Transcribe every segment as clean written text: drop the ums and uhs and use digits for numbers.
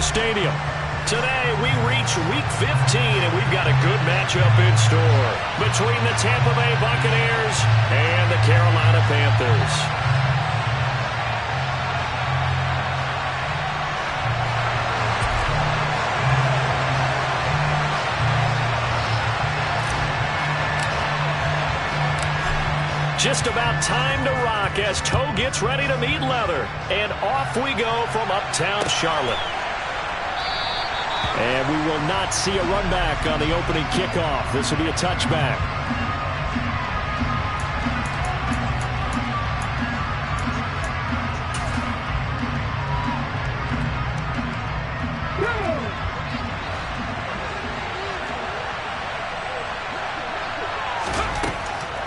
stadium. Today, we reach Week 15, and we've got a good matchup in store between the Tampa Bay Buccaneers and the Carolina Panthers. Just about time to rock as toe gets ready to meet leather. And off we go from uptown Charlotte. And we will not see a run back on the opening kickoff. This will be a touchback.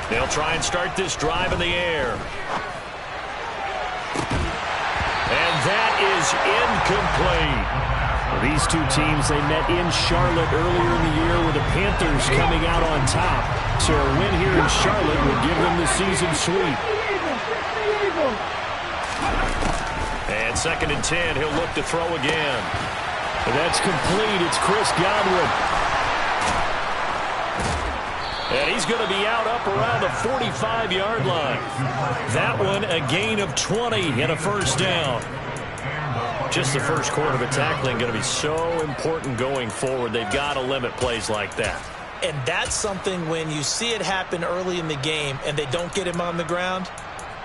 They'll try and start this drive in the air. And that is incomplete. These two teams, they met in Charlotte earlier in the year with the Panthers coming out on top. So a win here in Charlotte would give them the season sweep. And 2nd and 10, he'll look to throw again. And that's complete. It's Chris Godwin. And he's going to be out up around the 45-yard line. That one, a gain of 20 and a first down. Just the first quarter of a tackling going to be so important going forward. They've got to limit plays like that. And that's something when you see it happen early in the game and they don't get him on the ground,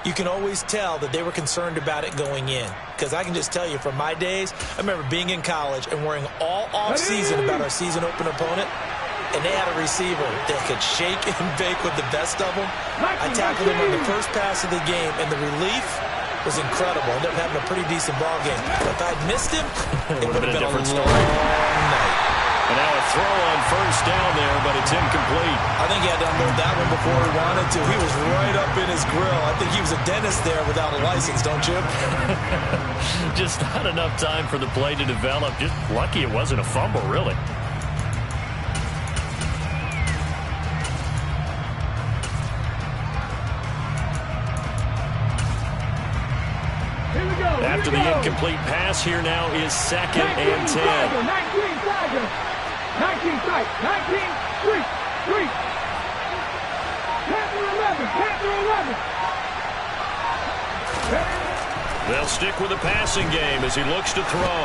you can always tell that they were concerned about it going in. Because I can just tell you from my days, I remember being in college and worrying all offseason about our season open opponent. And they had a receiver that could shake and bake with the best of them. I tackled him on the first pass of the game, and the relief was incredible. Ended up having a pretty decent ball game. But if I'd missed him, it would have been a different story. Night. And now a throw on first down there, but it's incomplete. I think he had to unload that one before he wanted to. He was right up in his grill. I think he was a dentist there without a license, don't you? Just not enough time for the play to develop. Just lucky it wasn't a fumble, really. After the incomplete pass, here now is 2nd and 10. 19 Tiger. 19 strike. 19 3. Panther 11. They'll stick with the passing game as he looks to throw.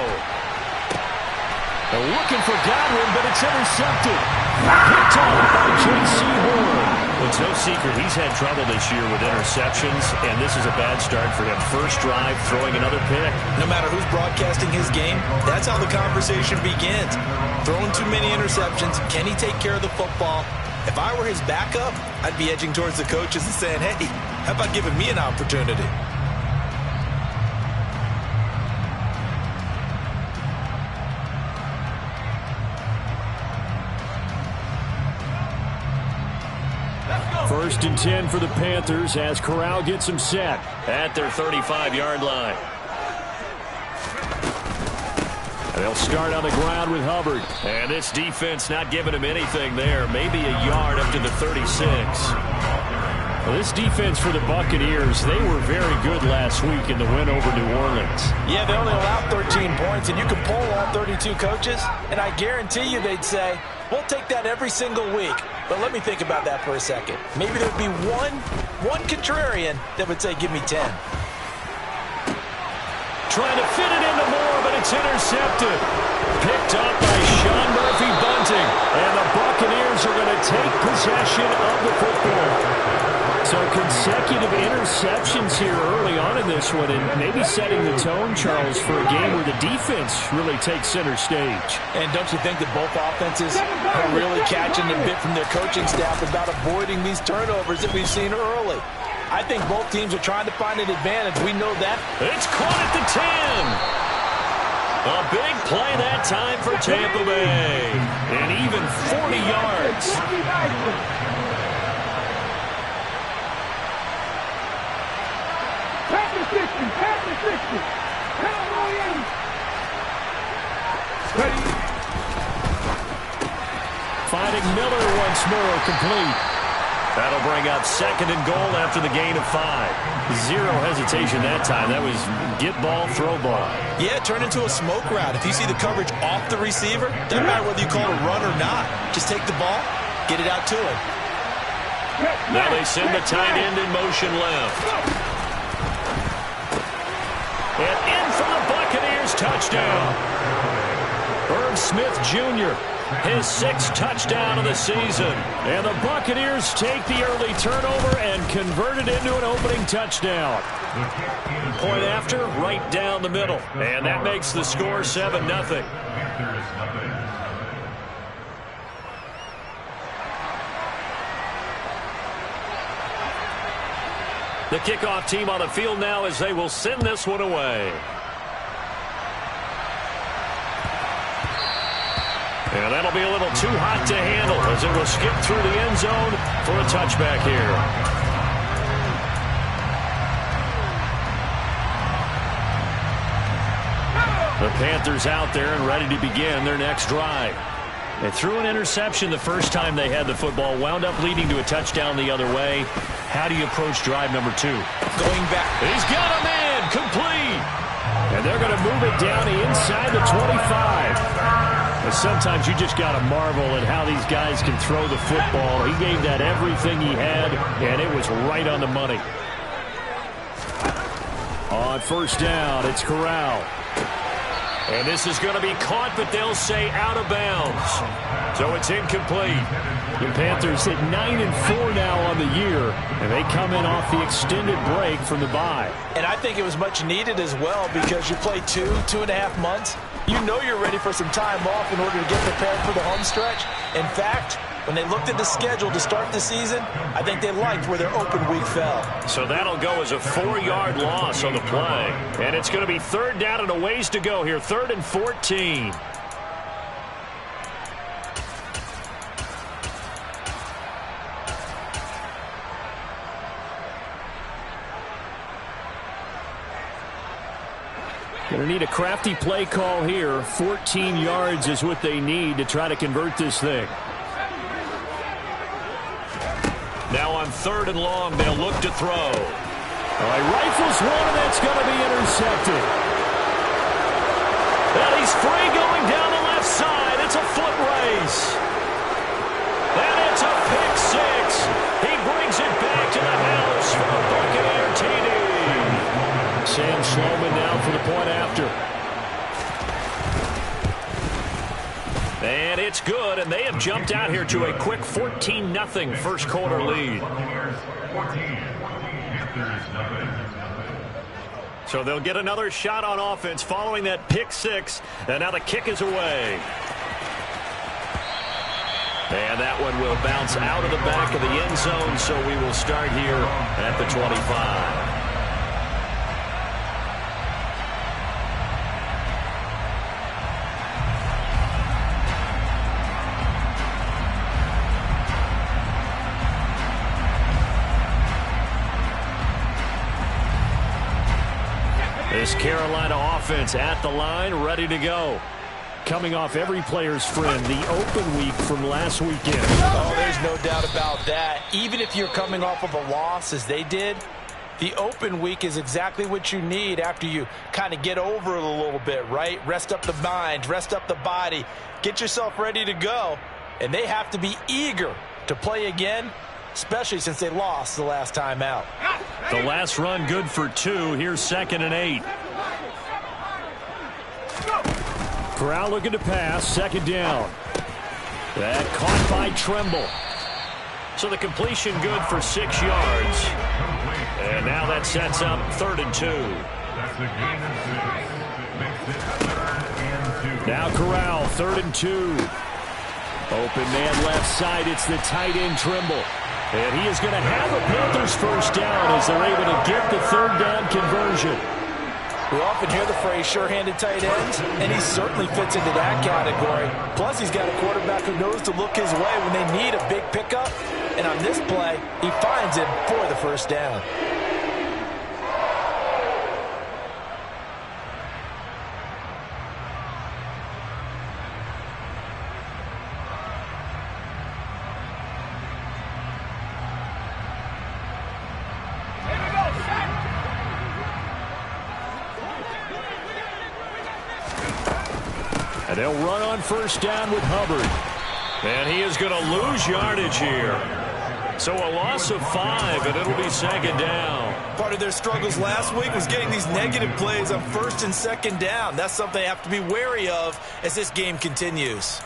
They're looking for Godwin, but it's intercepted. Picked off by J.C. Horn. It's no secret he's had trouble this year with interceptions, and this is a bad start for him. First drive, throwing another pick. No matter who's broadcasting his game, that's how the conversation begins. Throwing too many interceptions, can he take care of the football? If I were his backup, I'd be edging towards the coaches and saying, hey, how about giving me an opportunity? First and 10 for the Panthers as Corral gets him set at their 35-yard line. They'll start on the ground with Hubbard. And this defense not giving him anything there. Maybe a yard up to the 36. Well, this defense for the Buccaneers, they were very good last week in the win over New Orleans. Yeah, they only allowed 13 points, and you can poll all 32 coaches, and I guarantee you they'd say, we'll take that every single week. But let me think about that for a second. Maybe there'd be one contrarian that would say, give me 10. Trying to fit it into Moore, but it's intercepted. Picked up by Sean Murphy-Bunting. And the Buccaneers are going to take possession of the football. So consecutive interceptions here early on in this one, and maybe setting the tone, Charles, for a game where the defense really takes center stage. And don't you think that both offenses are really catching a bit from their coaching staff about avoiding these turnovers that we've seen early? I think both teams are trying to find an advantage. We know that. It's caught at the 10. A big play that time for Tampa Bay. And even 40 yards. Finding Miller once more, complete. That'll bring up 2nd and goal after the gain of 5. Zero hesitation that time. That was get ball, throw ball. Yeah, it turned into a smoke route. If you see the coverage off the receiver, doesn't matter whether you call it a run or not. Just take the ball, get it out to him. Now they send the tight end in motion left. And in for the Buccaneers, touchdown. Irv Smith Jr., his 6th touchdown of the season. And the Buccaneers take the early turnover and convert it into an opening touchdown. Point after, right down the middle. And that makes the score 7-0. The kickoff team on the field now as they will send this one away. And that'll be a little too hot to handle as it will skip through the end zone for a touchback here. The Panthers out there and ready to begin their next drive. They threw an interception the first time they had the football, wound up leading to a touchdown the other way. How do you approach drive number 2? Going back. He's got a man, complete. And they're going to move it down inside the 25. And sometimes you just got to marvel at how these guys can throw the football. He gave that everything he had, and it was right on the money. On first down, it's Corral. And this is going to be caught, but they'll say out of bounds. So it's incomplete. The Panthers hit 9-4 now on the year, and they come in off the extended break from the bye. And I think it was much needed as well because you play 2.5 months. You know you're ready for some time off in order to get prepared for the home stretch. In fact, when they looked at the schedule to start the season, I think they liked where their open week fell. So that'll go as a 4-yard loss on the play. And it's going to be 3rd down and a ways to go here. 3rd and 14. Going to need a crafty play call here. 14 yards is what they need to try to convert this thing. Now on 3rd and long, they'll look to throw. All right, rifles one, and that's going to be intercepted. And he's free going down the left side. It's a foot race. And it's a pick 6. He brings it back to the house for a Buccaneer TD. Sam Sloman now for the point after. And it's good, and they have jumped out here to a quick 14-0 first quarter lead. So they'll get another shot on offense following that pick 6, and now the kick is away. And that one will bounce out of the back of the end zone, so we will start here at the 25. This Carolina offense at the line, ready to go. Coming off every player's friend, the open week from last weekend. Oh, there's no doubt about that. Even if you're coming off of a loss, as they did, the open week is exactly what you need after you kind of get over it a little bit, right? Rest up the mind, rest up the body, get yourself ready to go. And they have to be eager to play again, especially since they lost the last time out. The last run good for 2. Here's 2nd and 8. Corral looking to pass. 2nd down. That caught by Tremble. So the completion good for 6 yards. And now that sets up 3rd and 2. Now Corral, 3rd and 2. Open man left side. It's the tight end Tremble. And he is going to have a Panthers first down as they're able to get the 3rd down conversion. We often hear the phrase sure-handed tight ends, and he certainly fits into that category. Plus, he's got a quarterback who knows to look his way when they need a big pickup. And on this play, he finds him for the first down. And they'll run on first down with Hubbard. And he is going to lose yardage here. So a loss of 5, and it'll be second down. Part of their struggles last week was getting these negative plays on first and second down. That's something they have to be wary of as this game continues.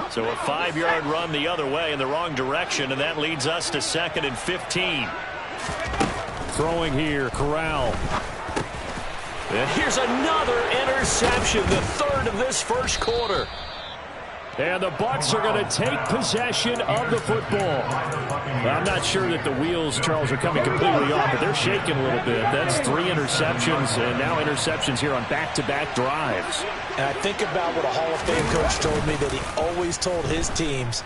So a 5-yard run the other way in the wrong direction, and that leads us to 2nd and 15. Throwing here, Corral. And here's another interception, the 3rd of this first quarter. And the Bucs are going to take possession of the football. Well, I'm not sure that the wheels, Charles, are coming completely off, but they're shaking a little bit. That's 3 interceptions, and now interceptions here on back-to-back drives. And I think about what a Hall of Fame coach told me, that he always told his teams,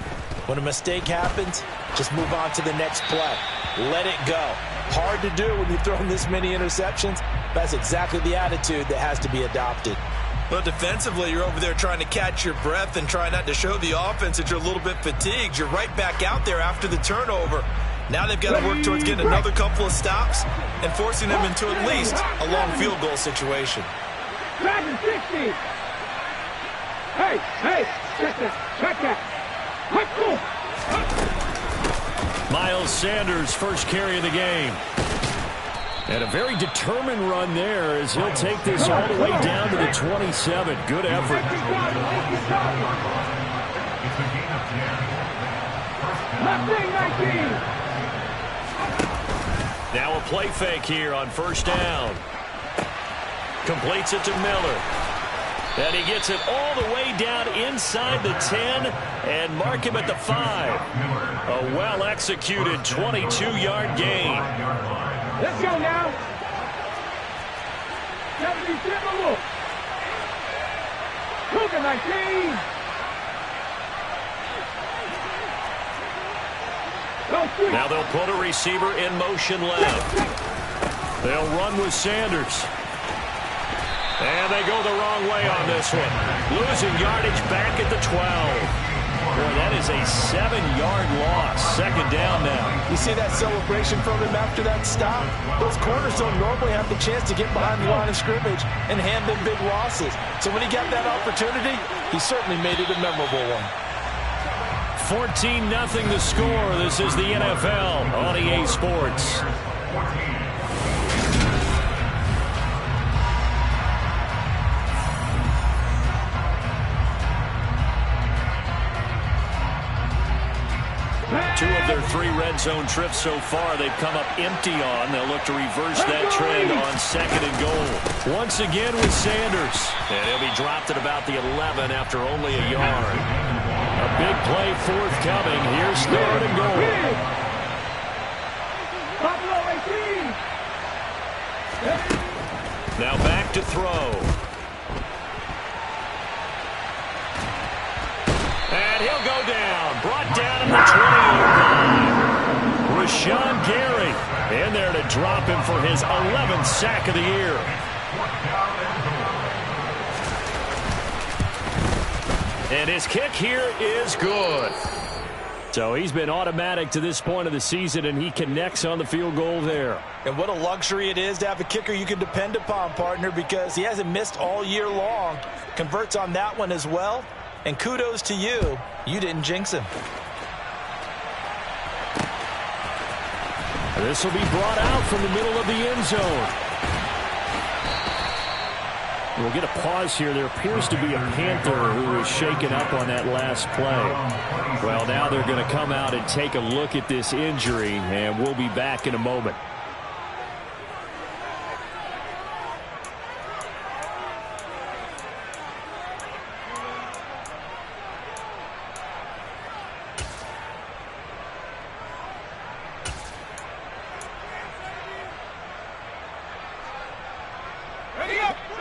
when a mistake happens, just move on to the next play. Let it go. Hard to do when you've thrown this many interceptions. That's exactly the attitude that has to be adopted. But defensively, you're over there trying to catch your breath and try not to show the offense that you're a little bit fatigued. You're right back out there after the turnover. Now they've got to work towards getting another couple of stops and forcing them into at least a long field goal situation. 760. Hey, check that. Let's go. Miles Sanders, first carry of the game. And a very determined run there as he'll take this all the way down to the 27. Good effort. Now a play fake here on first down. Completes it to Miller. And he gets it all the way down inside the 10 and mark him at the 5. A well-executed 22-yard gain. Let's go now. 77 look. Cougar 19. Now they'll put a receiver in motion left. They'll run with Sanders. And they go the wrong way on this one. Losing yardage back at the 12. Boy, that is a 7-yard loss. Second down now. You see that celebration from him after that stop? Those corners don't normally have the chance to get behind the line of scrimmage and hand them big losses. So when he got that opportunity, he certainly made it a memorable one. 14-0 the score. This is the NFL on EA Sports. Two of their 3 red zone trips so far they've come up empty on. They'll look to reverse that trend on 2nd and goal. Once again with Sanders. And he'll be dropped at about the 11 after only a yard. A big play forthcoming. Here's 3rd and goal. Now back to throw. And he'll go down. Brought down at the 20-yard line. Rashawn Gary in there to drop him for his 11th sack of the year. And his kick here is good. So he's been automatic to this point of the season, and he connects on the field goal there. And what a luxury it is to have a kicker you can depend upon, partner, because he hasn't missed all year long. Converts on that one as well. And kudos to you. You didn't jinx him. This will be brought out from the middle of the end zone. We'll get a pause here. There appears to be a Panther who is shaken up on that last play. Well, now they're going to come out and take a look at this injury, and we'll be back in a moment.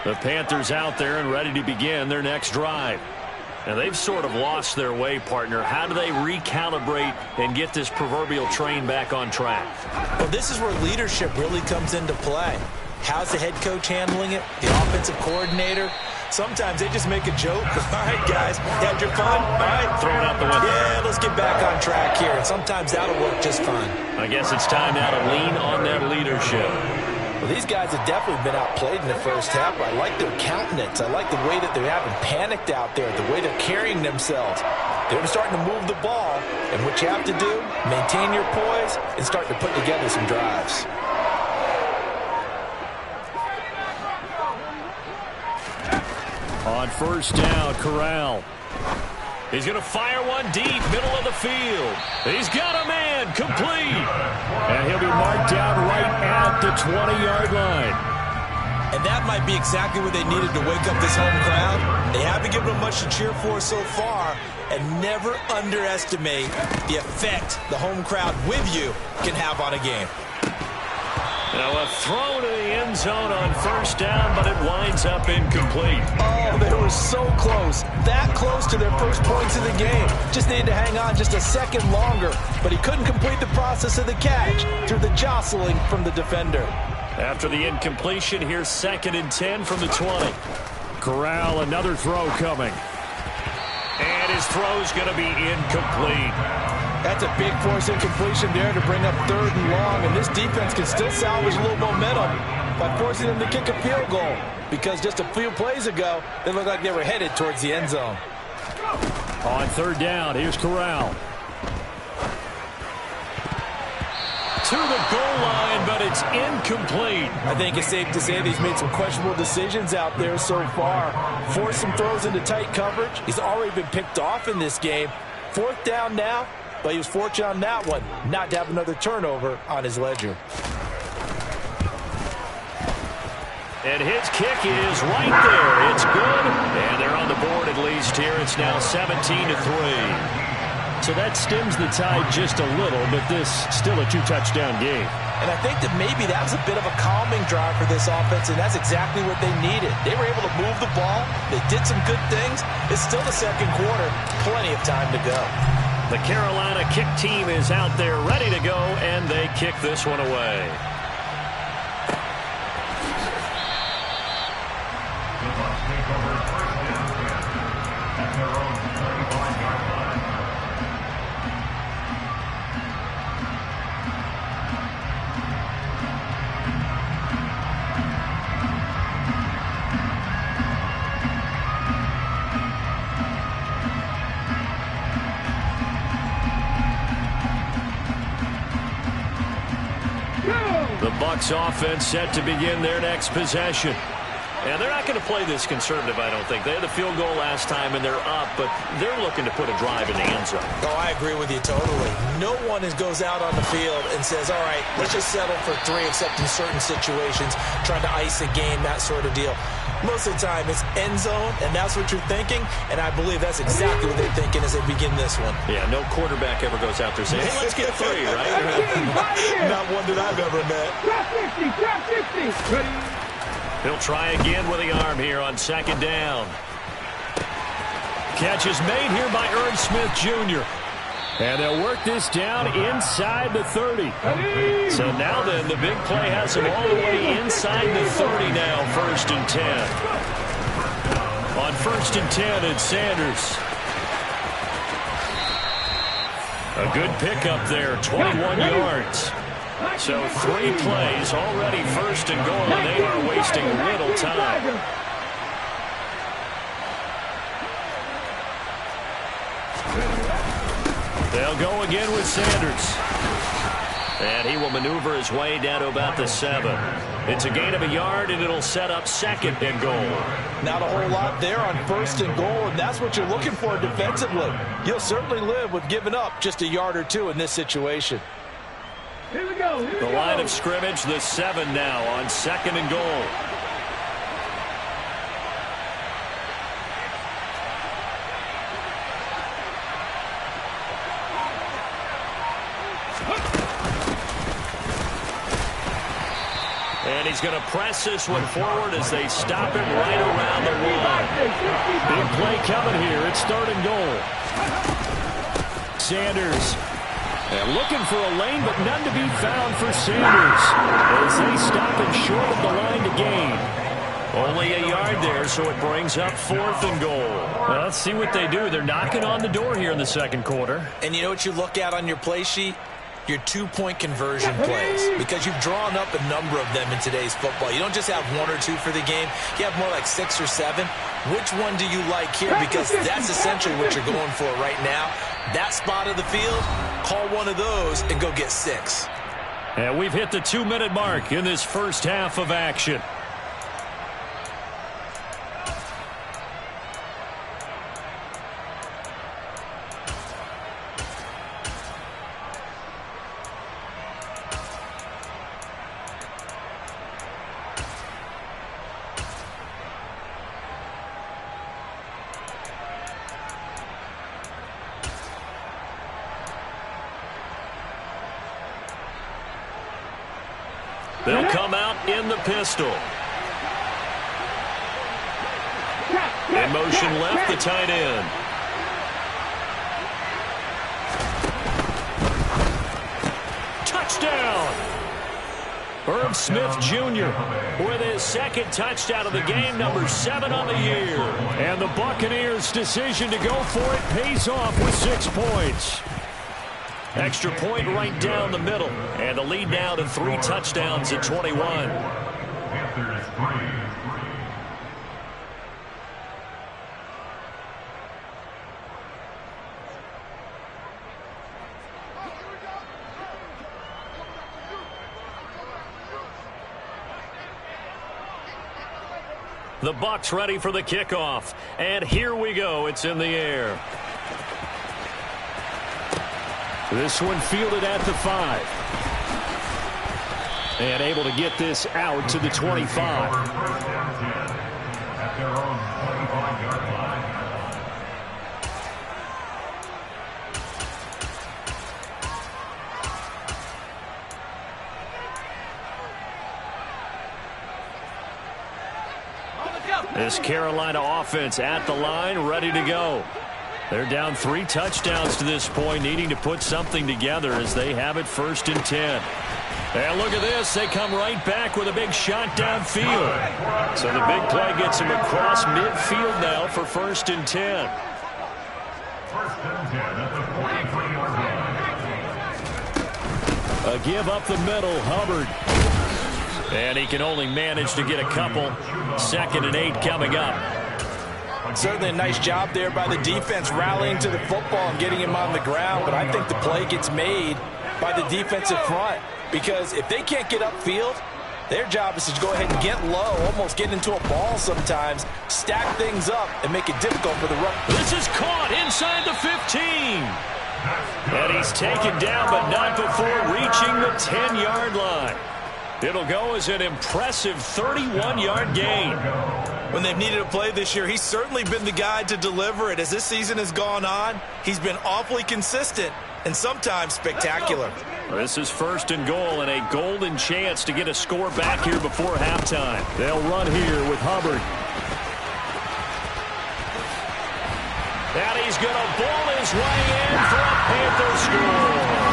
The Panthers out there and ready to begin their next drive. Now, they've sort of lost their way, partner. How do they recalibrate and get this proverbial train back on track? Well, this is where leadership really comes into play. How's the head coach handling it? The offensive coordinator? Sometimes they just make a joke. All right, guys, you had your fun? All right. Throw it out the window. Yeah, let's get back on track here. And sometimes that'll work just fine. I guess it's time now to lean on that leadership. Well, these guys have definitely been outplayed in the first half. I like their countenance. I like the way that they're having panicked out there, the way they're carrying themselves. They're starting to move the ball, and what you have to do, maintain your poise and start to put together some drives. On first down, Corral. He's going to fire one deep, middle of the field. He's got a man, complete. And he'll be marked down right at the 20-yard line. And that might be exactly what they needed to wake up this home crowd. They haven't given them much to cheer for so far. And never underestimate the effect the home crowd with you can have on a game. Now a throw to the end zone on first down, but it winds up incomplete. Oh, they were so close. That close to their first points of the game. Just needed to hang on just a second longer. But he couldn't complete the process of the catch through the jostling from the defender. After the incompletion, here's 2nd and 10 from the 20. Corral, another throw coming. And his throw's going to be incomplete. That's a big force incompletion there to bring up 3rd and long, and this defense can still salvage a little momentum by forcing them to kick a field goal, because just a few plays ago, they looked like they were headed towards the end zone. On 3rd down, here's Corral. To the goal line, but it's incomplete. I think it's safe to say that he's made some questionable decisions out there so far. Forced some throws into tight coverage. He's already been picked off in this game. 4th down now. But he was fortunate on that one, not to have another turnover on his ledger. And his kick is right there. It's good. And they're on the board at least here. It's now 17-3. So that stems the tide just a little, but this still a 2-touchdown game. And I think that maybe that was a bit of a calming drive for this offense, and that's exactly what they needed. They were able to move the ball. They did some good things. It's still the second quarter. Plenty of time to go. The Carolina kick team is out there ready to go, and they kick this one away. The Bucs offense set to begin their next possession. And they're not going to play this conservative, I don't think. They had the field goal last time, and they're up, but they're looking to put a drive in the end zone. Oh, I agree with you totally. No one goes out on the field and says, all right, let's just settle for 3, except in certain situations, trying to ice a game, that sort of deal. Most of the time, it's end zone, and that's what you're thinking, and I believe that's exactly what they're thinking as they begin this one. Yeah, no quarterback ever goes out there saying, hey, let's get 3, right? Not one that I've ever met. Drop 50. He'll try again with the arm here on 2nd down. Catch is made here by Irv Smith Jr. And they'll work this down inside the 30. So now then, the big play has him all the way inside the 30 now, 1st and 10. On 1st and 10, it's Sanders. A good pickup there, 21 yards. So 3 plays, already 1st and goal, and they are wasting little time. They'll go again with Sanders. And he will maneuver his way down to about the 7. It's a gain of a yard, and it'll set up 2nd and goal. Not a whole lot there on 1st and goal, and that's what you're looking for defensively. You'll certainly live with giving up just a yard or 2 in this situation. Here we go. The line of scrimmage, the 7 now on 2nd and goal. And he's going to press this one forward as they stop him right around the line. Big play coming here. It's 3rd and goal. Sanders. And looking for a lane, but none to be found for Sanders as they stop him short of the line to gain. Only a yard there, so it brings up 4th and goal. Well, let's see what they do. They're knocking on the door here in the 2nd quarter. And you know what you look at on your play sheet? your two-point conversion plays, because you've drawn up a number of them in today's football. You don't just have one or two for the game. You have more like 6 or 7. Which one do you like here? Because that's essentially what you're going for right now. That spot of the field, call one of those and go get 6. And we've hit the 2-minute mark in this first half of action. They'll come out in the pistol. In motion left, the tight end. Touchdown! Herb Smith Jr. with his second touchdown of the game, number 7 on the year. And the Buccaneers' decision to go for it pays off with 6 points. Extra point right down the middle. And the lead now to 3 touchdowns at 21. The Bucs ready for the kickoff. And here we go. It's in the air. This one fielded at the 5. And able to get this out to the 25. This Carolina offense at the line, ready to go. They're down 3 touchdowns to this point, needing to put something together as they have it 1st and 10. And look at this. They come right back with a big shot downfield. So the big play gets him across midfield now for 1st and 10. A give up the middle, Hubbard. And he can only manage to get a couple. 2nd and 8 coming up. Certainly a nice job there by the defense rallying to the football and getting him on the ground. But I think the play gets made by the defensive front. Because if they can't get upfield, their job is to go ahead and get low, almost get into a ball sometimes, stack things up, and make it difficult for the run. This is caught inside the 15. And he's taken down, but not before reaching the 10-yard line. It'll go as an impressive 31-yard gain. When they've needed a play this year, he's certainly been the guy to deliver it. As this season has gone on, he's been awfully consistent and sometimes spectacular. This is 1st and goal and a golden chance to get a score back here before halftime. They'll run here with Hubbard. And he's going to ball his way in for a Panther score.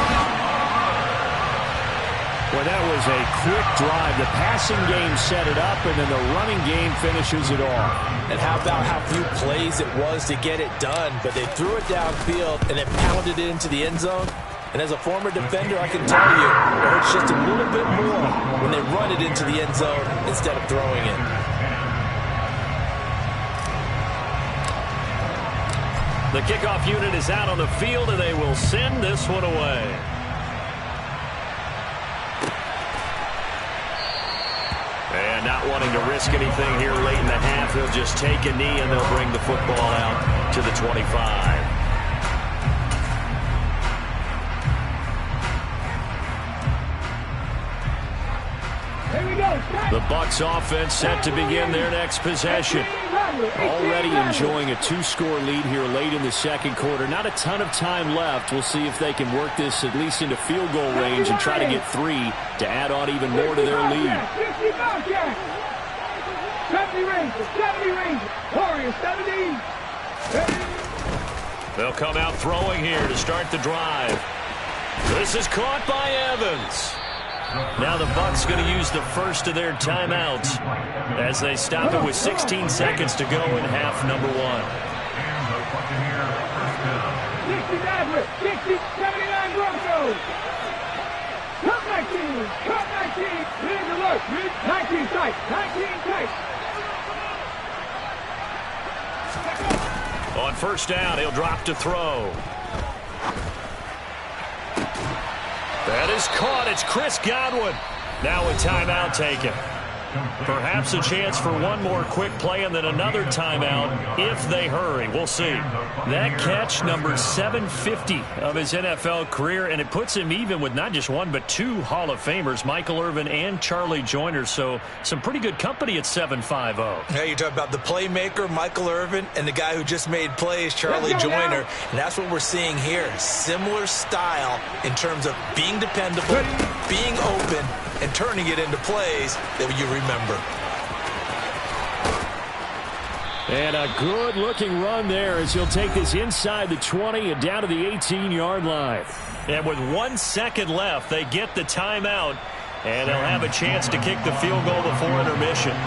Well, that was a quick drive. The passing game set it up, and then the running game finishes it off. And how about how few plays it was to get it done, but they threw it downfield and then pounded it into the end zone. And as a former defender, I can tell you, it hurts just a little bit more when they run it into the end zone instead of throwing it. The kickoff unit is out on the field, and they will send this one away. And not wanting to risk anything here late in the half, he'll just take a knee, and they'll bring the football out to the 25. The Bucs offense set to begin their next possession. Already enjoying a 2-score lead here late in the 2nd quarter. Not a ton of time left. We'll see if they can work this at least into field goal range and try to get 3 to add on even more to their lead. 70 Rangers, Warriors 70. They'll come out throwing here to start the drive. This is caught by Evans. Now the Bucs going to use the first of their timeouts as they stop it with 16 seconds to go in half number 1. with 60, 79 Broncos. Cut 19, cut 19. Here's the look. 19 tight, 19 tight. On first down, he'll drop to throw. That is caught. It's Chris Godwin. Now a timeout taken. Perhaps a chance for one more quick play and then another timeout if they hurry. We'll see. That catch, number 750 of his NFL career, and it puts him even with not just one but two Hall of Famers, Michael Irvin and Charlie Joyner. So some pretty good company at 750. Now you're talking about the playmaker, Michael Irvin, and the guy who just made plays, Charlie Joyner. And that's what we're seeing here. Similar style in terms of being dependable, being open, and turning it into plays that you remember. And a good-looking run there as he'll take this inside the 20 and down to the 18-yard line. And with 1 second left, they get the timeout, and they'll have a chance to kick the field goal before intermission.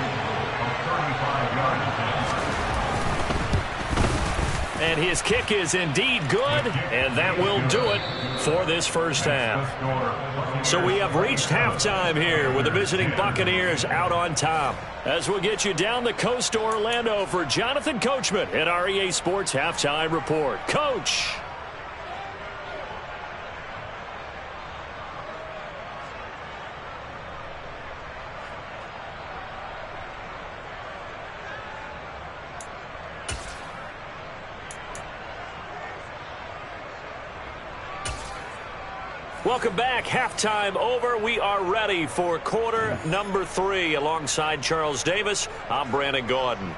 And his kick is indeed good, and that will do it for this first half. So we have reached halftime here with the visiting Buccaneers out on top. As we'll get you down the coast to Orlando for Jonathan Coachman at our EA Sports Halftime Report. Coach. Welcome back. Halftime over. We are ready for quarter number 3. Alongside Charles Davis, I'm Brandon Gordon.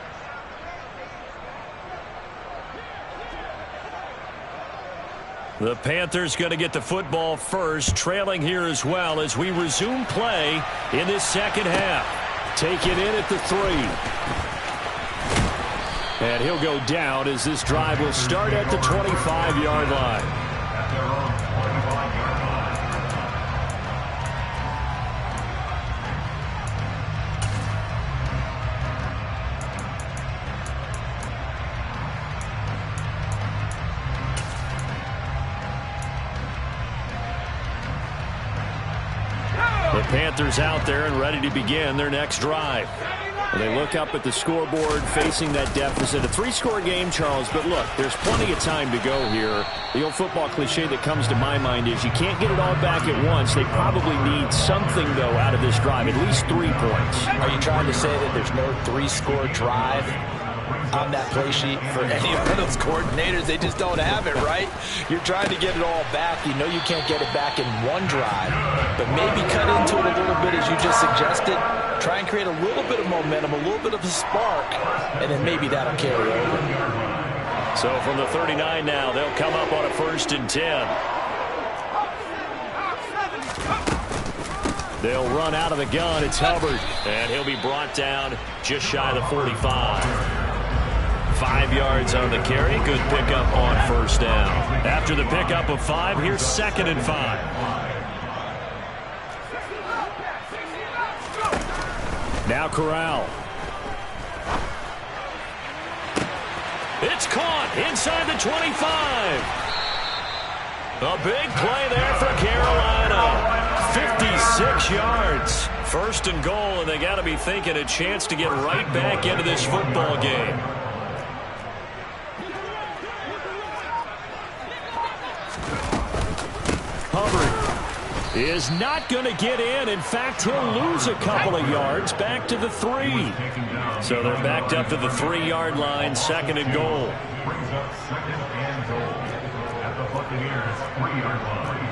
The Panthers going to get the football first, trailing here as well as we resume play in this second half. Taken in at the 3. And he'll go down as this drive will start at the 25-yard line. The Panthers out there and ready to begin their next drive. They look up at the scoreboard facing that deficit. A 3-score game, Charles, but look, there's plenty of time to go here. The old football cliche that comes to my mind is you can't get it all back at once. They probably need something, though, out of this drive, at least 3 points. Are you trying to say that there's no 3-score drive on that play sheet for any of those coordinators? They just don't have it, right? You're trying to get it all back. You know you can't get it back in one drive, but maybe cut into it a little bit as you just suggested. Try and create a little bit of momentum, a little bit of a spark, and then maybe that'll carry over. So from the 39 now, they'll come up on a 1st and 10. They'll run out of the gun. It's Hubbard, and he'll be brought down just shy of the 45. 5 yards on the carry. Good pickup on 1st down. After the pickup of 5, here's 2nd and 5. Now Corral. It's caught inside the 25. A big play there for Carolina. 56 yards. 1st and goal, and they got to be thinking a chance to get right back into this football game. Hubbard is not going to get in. In fact, he'll lose a couple of yards back to the 3. So they're backed up to the 3-yard line, 2nd and goal. Brings up 2nd and goal at the Buccaneers 3-yard line.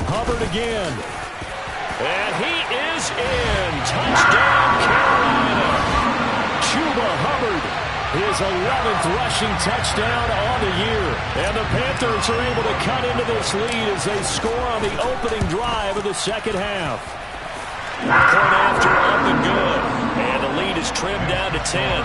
Hubbard again. And he is in. Touchdown, Carolina. Chuba Hubbard, his 11th rushing touchdown on the year. And the Panthers are able to cut into this lead as they score on the opening drive of the second half. Point after up and good. And the lead is trimmed down to 10.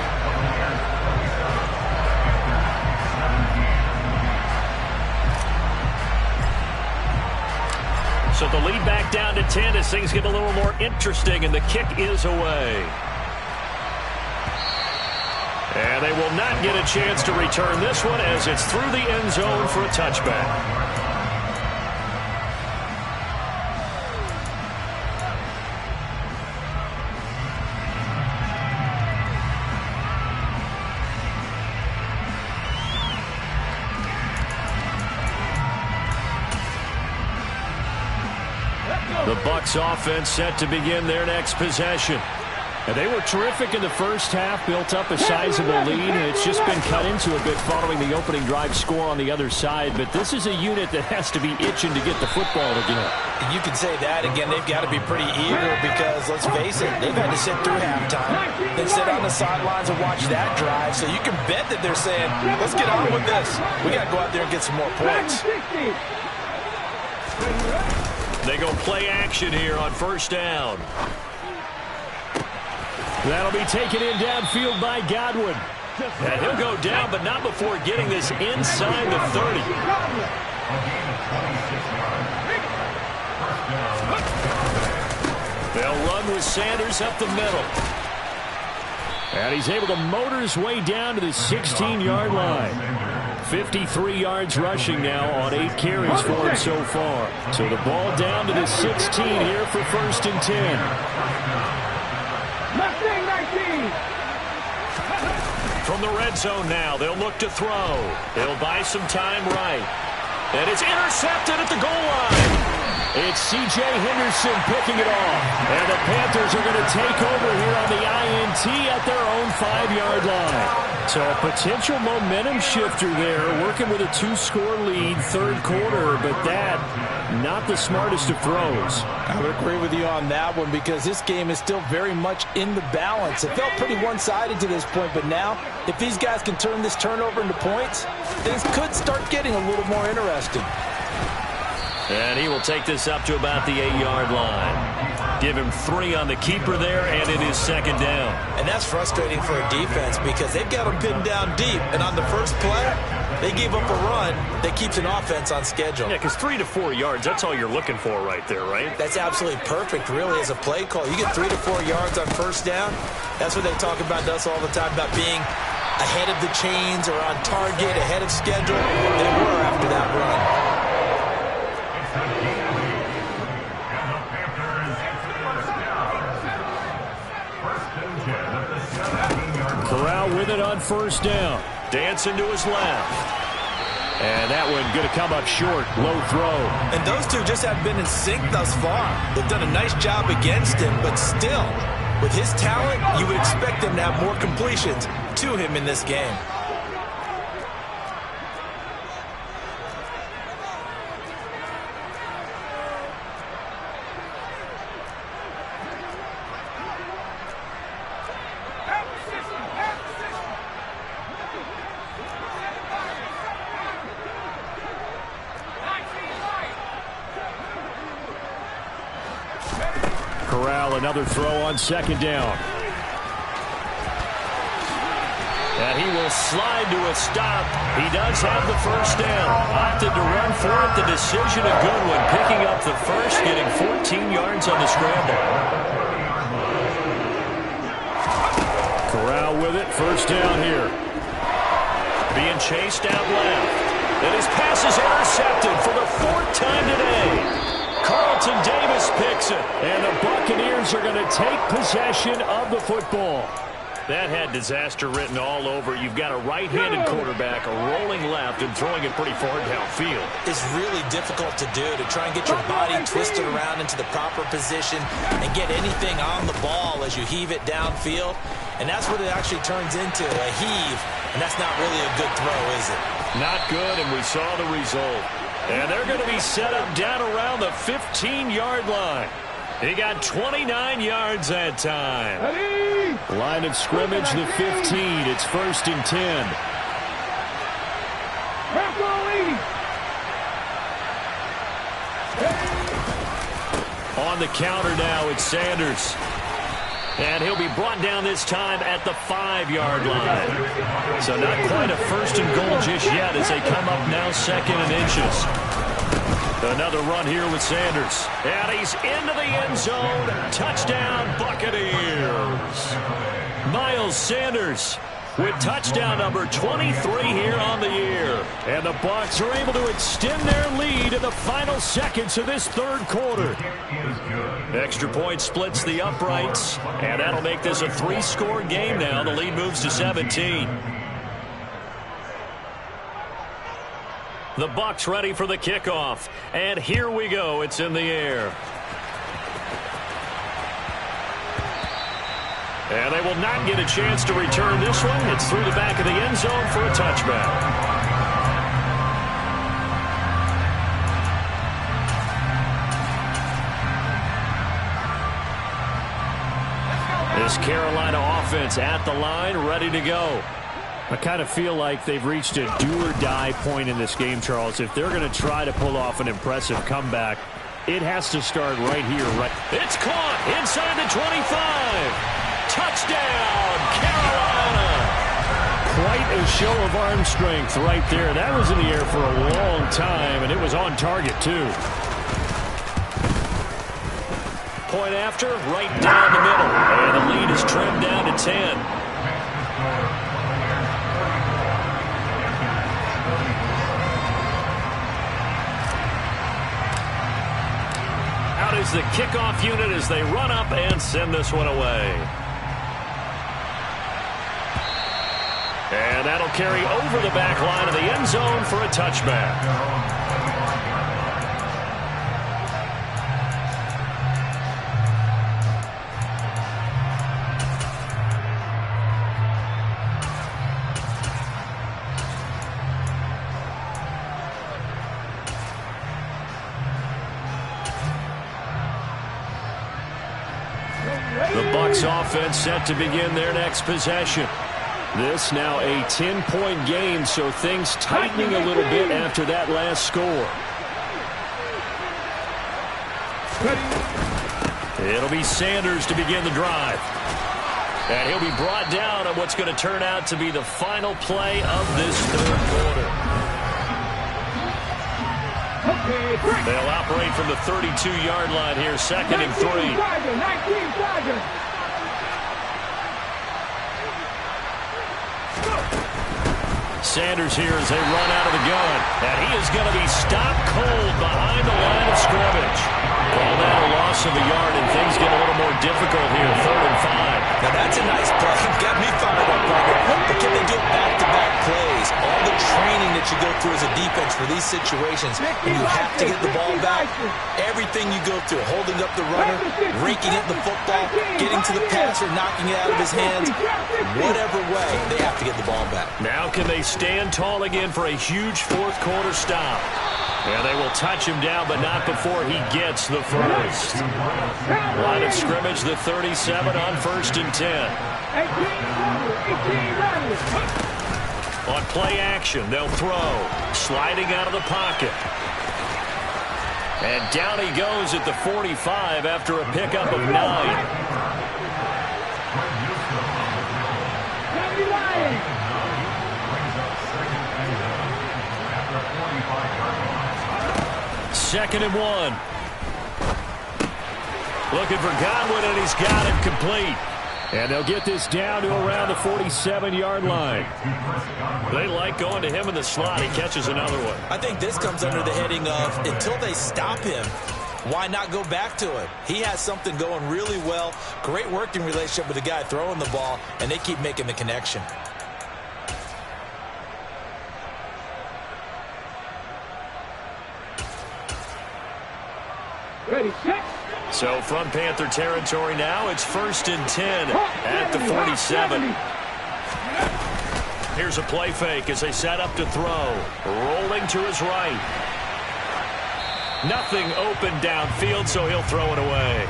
So the lead back down to 10 as things get a little more interesting, and the kick is away. And they will not get a chance to return this one as it's through the end zone for a touchback. The Bucs offense set to begin their next possession. And they were terrific in the first half, built up a sizable lead, and it's just been cut into a bit following the opening drive score on the other side. But this is a unit that has to be itching to get the football again. You can say that again. They've got to be pretty eager because, let's face it, they've had to sit through halftime, then sit on the sidelines and watch that drive. So you can bet that they're saying, let's get on with this. We got to go out there and get some more points. They go play action here on first down. That'll be taken in downfield by Godwin. And he'll go down, but not before getting this inside the 30. They'll run with Sanders up the middle. And he's able to motor his way down to the 16-yard line. 53 yards rushing now on 8 carries for him so far. So the ball down to the 16 here for first and 10. From the red zone now, they'll look to throw. They'll buy some time right. And it's intercepted at the goal line. It's C.J. Henderson picking it off. And the Panthers are going to take over here on the INT at their own 5-yard line. So a potential momentum shifter there, working with a 2-score lead, third quarter, but that, not the smartest of throws. I would agree with you on that one because this game is still very much in the balance. It felt pretty one-sided to this point, but now, if these guys can turn this turnover into points, things could start getting a little more interesting. And he will take this up to about the 8-yard line. Give him 3 on the keeper there, and it is second down. And that's frustrating for a defense because they've got them pinned down deep. And on the first play, they gave up a run that keeps an offense on schedule. Yeah, because 3 to 4 yards, that's all you're looking for right there, right? That's absolutely perfect, really, as a play call. You get 3 to 4 yards on first down. That's what they talk about to us all the time, about being ahead of the chains or on target, ahead of schedule. They were after that run. Corral with it on first down. Dancing to his left. And that one going to come up short. Low throw. And those two just haven't been in sync thus far. They've done a nice job against him, but still, with his talent, you would expect him to have more completions to him in this game. Another throw on second down. And he will slide to a stop. He does have the first down. Opted to run for it. The decision a good one. Picking up the first, getting 14 yards on the scramble. Corral with it. First down here. Being chased out left. And his pass is intercepted for the 4th time today. Carlton Davis picks it, and the Buccaneers are going to take possession of the football. That had disaster written all over. You've got a right-handed quarterback, a rolling left, and throwing it pretty far downfield. It's really difficult to do, to try and get your body twisted around into the proper position and get anything on the ball as you heave it downfield. And that's what it actually turns into, a heave. And that's not really a good throw, is it? Not good, and we saw the result. And they're going to be set up down around the 15-yard line. He got 29 yards that time. Line of scrimmage, the 15. It's first and 10. On the counter now, it's Sanders. And he'll be brought down this time at the 5-yard line. So not quite a first and goal just yet as they come up now second and inches. Another run here with Sanders. And he's into the end zone. Touchdown, Buccaneers. Miles Sanders with touchdown number 23 here on the year. And the Bucs are able to extend their lead in the final seconds of this third quarter. Extra point splits the uprights, and that'll make this a 3-score game now. The lead moves to 17. The Bucs ready for the kickoff. And here we go. It's in the air. And they will not get a chance to return this one. It's through the back of the end zone for a touchback. This Carolina offense at the line, ready to go. I kind of feel like they've reached a do-or-die point in this game, Charles. If they're going to try to pull off an impressive comeback, it has to start right here. Right. It's caught inside the 25. Touchdown, Carolina. Quite a show of arm strength right there. That was in the air for a long time, and it was on target, too. Point after, right down the middle. And the lead is trimmed down to 10. Out is the kickoff unit as they run up and send this one away. And that'll carry over the back line of the end zone for a touchback. The Bucs offense set to begin their next possession. This now a 10-point game, so things tightening a little bit after that last score. It'll be Sanders to begin the drive. And he'll be brought down on what's going to turn out to be the final play of this third quarter. They'll operate from the 32-yard line here, 2nd and 3. Sanders here as they run out of the gun. And he is going to be stopped cold behind the line of scrimmage. Call that a loss of a yard, and things get a little more difficult here, 3rd and 5. Now that's a nice play. Got me fired up, brother. But can they do back-to-back plays? All the training that you go through as a defense for these situations, when you have to get the ball back, everything you go through, holding up the runner, raking it in the football, getting to the passer, knocking it out of his hands, whatever way, they have to get the ball back. Now can they stand tall again for a huge fourth-quarter stop? And they will touch him down, but not before he gets the first. Line of scrimmage, the 37 on 1st and 10. On play action, they'll throw. Sliding out of the pocket. And down he goes at the 45 after a pickup of 9. Second and 1. Looking for Godwin, and he's got it complete. And they'll get this down to around the 47-yard line. They like going to him in the slot. He catches another one. I think this comes under the heading of, until they stop him, why not go back to it? He has something going really well. Great working relationship with the guy throwing the ball, and they keep making the connection. Ready, set. So from Panther territory now, it's 1st and 10 at the 47. Here's a play fake as they set up to throw. Rolling to his right. Nothing open downfield, so he'll throw it away.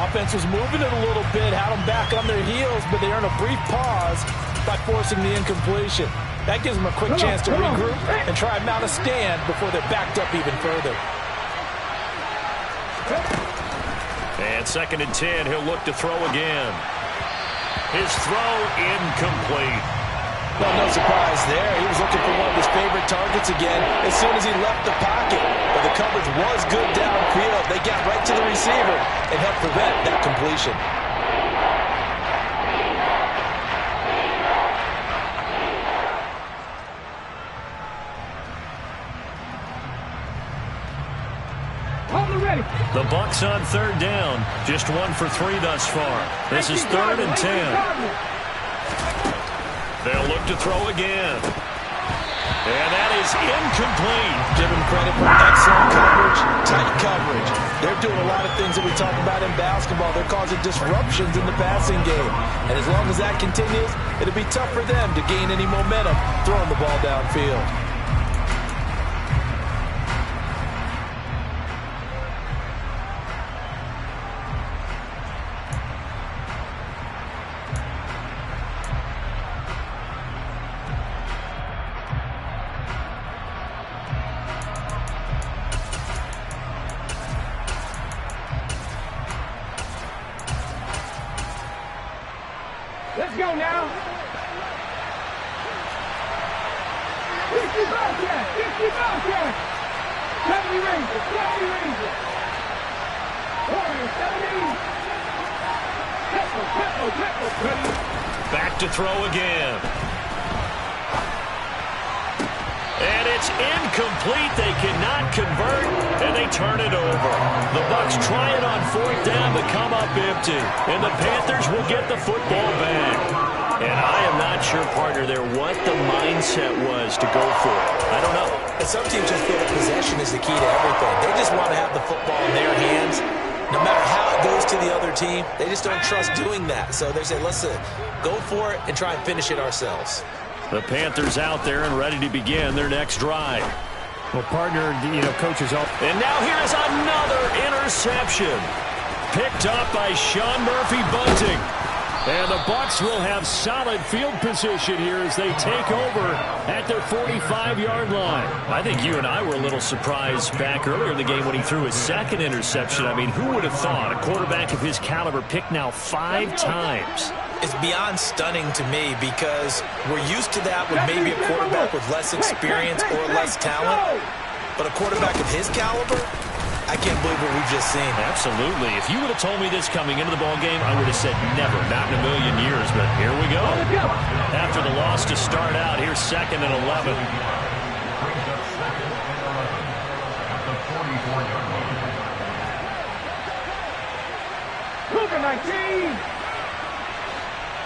Offense was moving it a little bit, had them back on their heels, but they earn a brief pause by forcing the incompletion. That gives them a quick chance to regroup and try and mount a stand before they're backed up even further. And 2nd and 10, he'll look to throw again. His throw incomplete. Well, no surprise there. He was looking for one of his favorite targets again as soon as he left the pocket. But the coverage was good downfield. They got right to the receiver and helped prevent that completion. The Bucs on third down. Just 1 for 3 thus far. This is 3rd and 10. They'll look to throw again. And that is incomplete. Give him credit for excellent coverage, tight coverage. They're doing a lot of things that we talk about in basketball. They're causing disruptions in the passing game. And as long as that continues, it'll be tough for them to gain any momentum throwing the ball downfield. Let's go now. 50 Bobcat, 50 Bobcat. 70 Rangers, 70 Rangers. 70. Tempo. Back to throw again. And it's incomplete. They cannot convert, and they turn it over. The Bucs try it on 4th down to come up empty, and the Panthers will get the football back. And I am not sure, partner, there what the mindset was to go for it. I don't know. And some teams just feel that possession is the key to everything. They just want to have the football in their hands. No matter how it goes to the other team, they just don't trust doing that. So they say, let's go for it and try and finish it ourselves. The Panthers out there and ready to begin their next drive. Well, partner, coaches all. And now here is another interception. Picked up by Sean Murphy-Bunting. And the Bucs will have solid field position here as they take over at their 45-yard line. I think you and I were a little surprised back earlier in the game when he threw his second interception. I mean, who would have thought a quarterback of his caliber picked now 5 times? It's beyond stunning to me because we're used to that with maybe a quarterback with less experience or less talent. But a quarterback of his caliber, I can't believe what we've just seen. Absolutely. If you would have told me this coming into the ball game, I would have said never, not in a million years. But here we go. After the loss to start out, here's 2nd and 11. Cougar 19.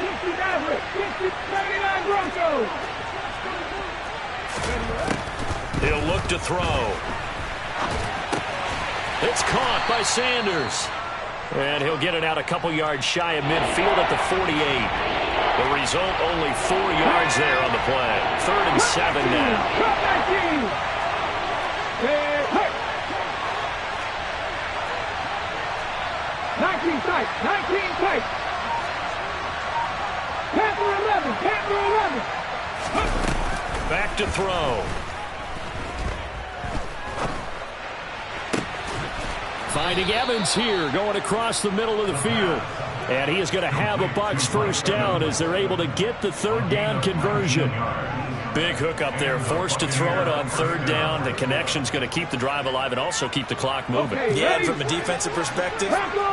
60 Maverick, 79 Broncos. He'll look to throw. It's caught by Sanders. And he'll get it out a couple yards shy of midfield at the 48. The result, only 4 yards there on the play. 3rd and 7 now. 19 tight, 19 tight. Panther 11, Panther 11. Back to throw. Finding Evans here, going across the middle of the field. And he is going to have a Bucs 1st down as they're able to get the 3rd down conversion. Big hook up there, forced to throw it on 3rd down. The connection's going to keep the drive alive and also keep the clock moving. Yeah, and from a defensive perspective,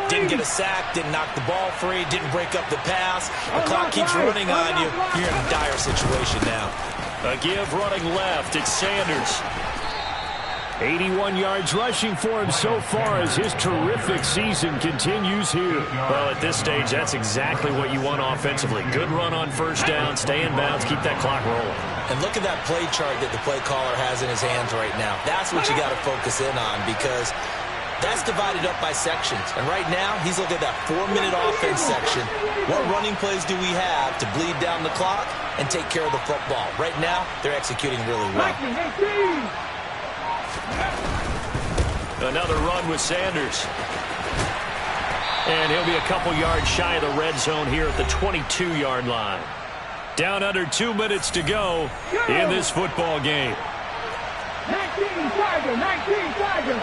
didn't get a sack, didn't knock the ball free, didn't break up the pass. The clock keeps running on you. You're in a dire situation now. A give running left. It's Sanders. 81 yards rushing for him so far as his terrific season continues here. Well, at this stage, that's exactly what you want offensively. Good run on 1st down, stay in bounds, keep that clock rolling. And look at that play chart that the play caller has in his hands right now. That's what you got to focus in on because that's divided up by sections. And right now, he's looking at that 4-minute offense section. What running plays do we have to bleed down the clock and take care of the football? Right now, they're executing really well. Another run with Sanders. And he'll be a couple yards shy of the red zone here at the 22-yard line. Down under 2 minutes to go in this football game. 19 Tiger, 19 Tiger.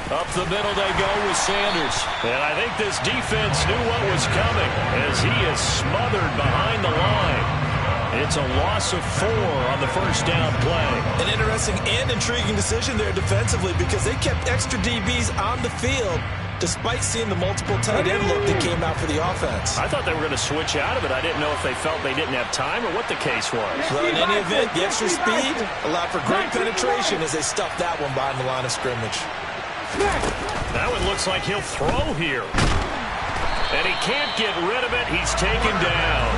Up the middle they go with Sanders. And I think this defense knew what was coming as he is smothered behind the line. It's a loss of 4 on the first down play. An interesting and intriguing decision there defensively because they kept extra DBs on the field despite seeing the multiple tight end look that came out for the offense. I thought they were going to switch out of it. I didn't know if they felt they didn't have time or what the case was. Well, in any event, the extra speed allowed for great penetration as they stuffed that one behind the line of scrimmage. That one looks like he'll throw here. And he can't get rid of it. He's taken down.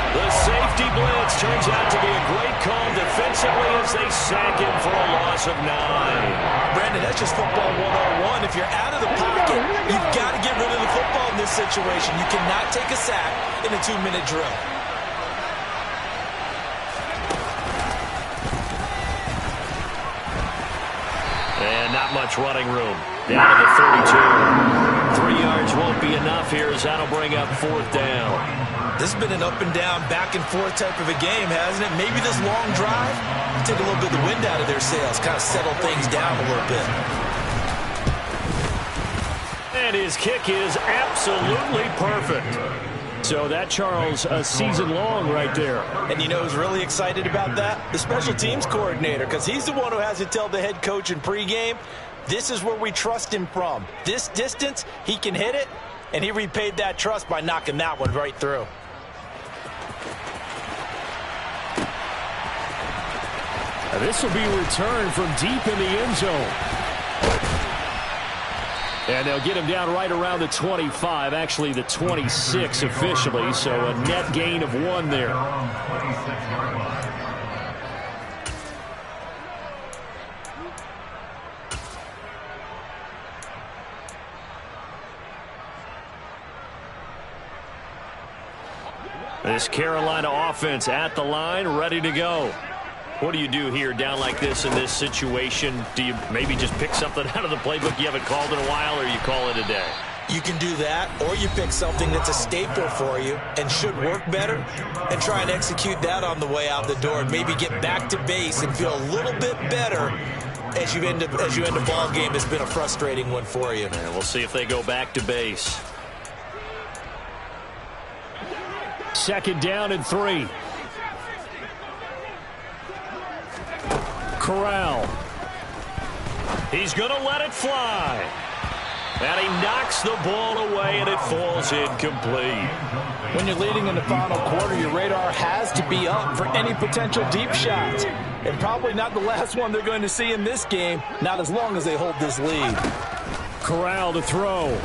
The safety blitz turns out to be a great call defensively as they sack him for a loss of 9. Brandon, that's just football 101. If you're out of the pocket, you've got to get rid of the football in this situation. You cannot take a sack in a 2-minute drill. And not much running room. Down to the 32. 3 yards won't be enough here as that'll bring up 4th down. This has been an up-and-down, back-and-forth type of a game, hasn't it? Maybe this long drive will take a little bit of the wind out of their sails, kind of settle things down a little bit. And his kick is absolutely perfect. So that, Charles, a season long right there. And you know who's really excited about that? The special teams coordinator, because he's the one who has to tell the head coach in pregame, this is where we trust him from. This distance, he can hit it, and he repaid that trust by knocking that one right through. This will be returned from deep in the end zone. And they'll get him down right around the 25, actually the 26 officially, so a net gain of 1 there. This Carolina offense at the line, ready to go. What do you do here down like this in this situation? Do you maybe just pick something out of the playbook you haven't called in a while, or you call it a day? You can do that, or you pick something that's a staple for you and should work better and try and execute that on the way out the door and maybe get back to base and feel a little bit better as you end a ball game that's been a frustrating one for you. And we'll see if they go back to base. 2nd down and 3. Corral. He's going to let it fly. And he knocks the ball away, and it falls incomplete. When you're leading in the final quarter, your radar has to be up for any potential deep shots. And probably not the last one they're going to see in this game, not as long as they hold this lead. Corral to throw.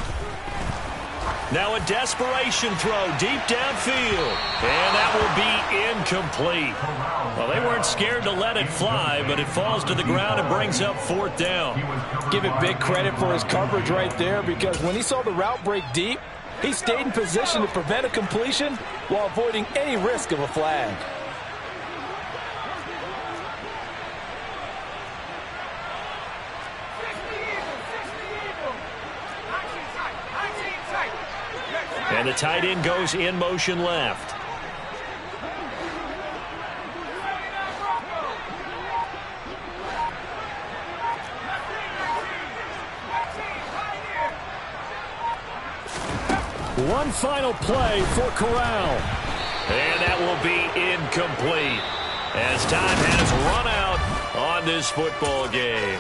Now a desperation throw deep downfield. And that will be incomplete. Well, they weren't scared to let it fly, but it falls to the ground and brings up 4th down. Give it big credit for his coverage right there, because when he saw the route break deep, he stayed in position to prevent a completion while avoiding any risk of a flag. And the tight end goes in motion left. One final play for Corral. And that will be incomplete as time has run out on this football game.